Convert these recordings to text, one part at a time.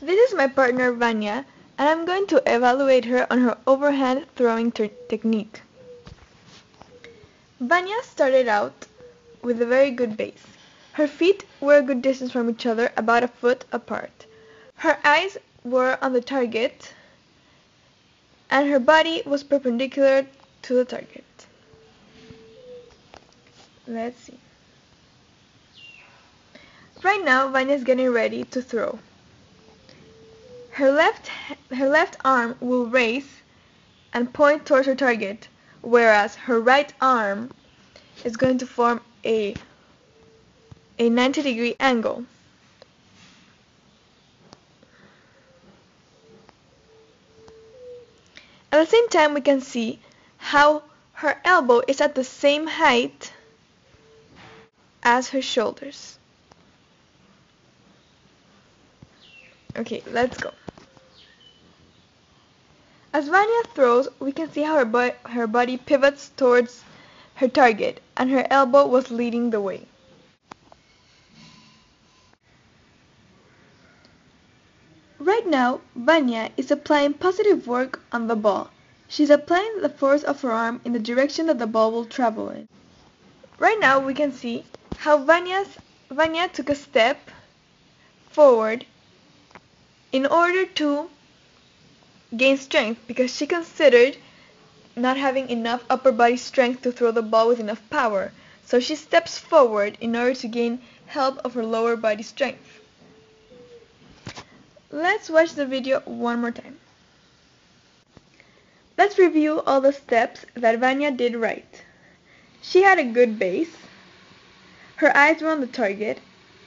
This is my partner Vania, and I'm going to evaluate her on her overhand throwing technique. Vania started out with a very good base. Her feet were a good distance from each other, about a foot apart. Her eyes were on the target, and her body was perpendicular to the target. Let's see. Right now, Vania is getting ready to throw. Her left arm will raise and point towards her target, whereas her right arm is going to form a 90-degree angle. At the same time, we can see how her elbow is at the same height as her shoulders. Okay, let's go. As Vania throws, we can see how her body pivots towards her target, and her elbow was leading the way. Right now, Vania is applying positive work on the ball. She's applying the force of her arm in the direction that the ball will travel in. Right now, we can see how Vania took a step forward in order to gain strength, because she considered not having enough upper body strength to throw the ball with enough power. So she steps forward in order to gain help of her lower body strength. Let's watch the video one more time. Let's review all the steps that Vania did right. She had a good base. Her eyes were on the target.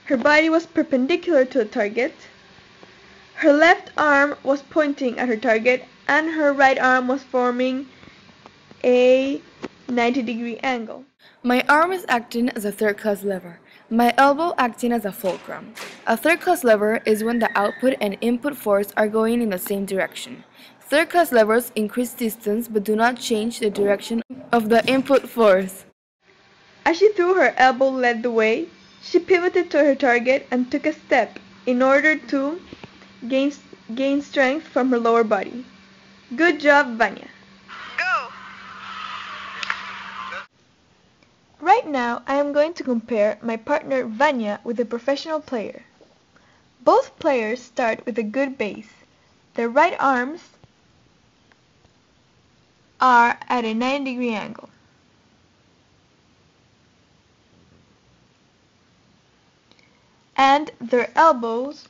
Her body was perpendicular to the target. Her left arm was pointing at her target, and her right arm was forming a 90-degree angle. My arm is acting as a third-class lever. My elbow acting as a fulcrum. A third-class lever is when the output and input force are going in the same direction. Third-class levers increase distance but do not change the direction of the input force. As she threw, her elbow led the way. She pivoted to her target and took a step in order to gain strength from her lower body. Good job, Vania. Go! Right now, I am going to compare my partner Vania with a professional player. Both players start with a good base. Their right arms are at a 90-degree angle. And their elbows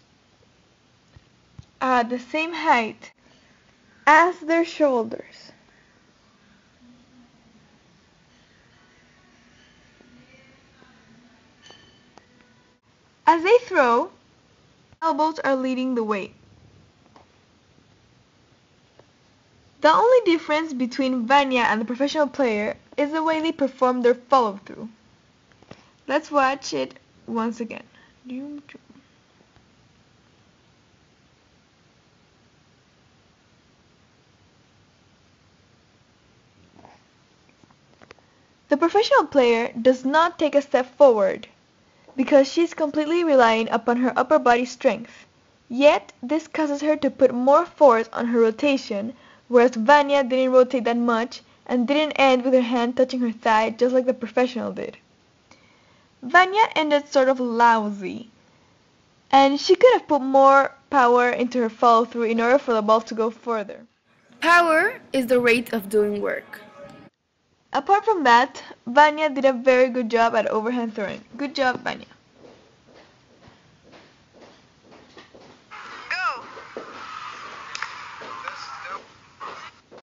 are at the same height as their shoulders. As they throw, elbows are leading the way. The only difference between Vania and the professional player is the way they perform their follow-through. Let's watch it once again. The professional player does not take a step forward because she is completely relying upon her upper body strength. Yet, this causes her to put more force on her rotation, whereas Vania didn't rotate that much and didn't end with her hand touching her thigh just like the professional did. Vania ended sort of lousy, and she could have put more power into her follow-through in order for the ball to go further. Power is the rate of doing work. Apart from that, Vania did a very good job at overhand throwing. Good job, Vania.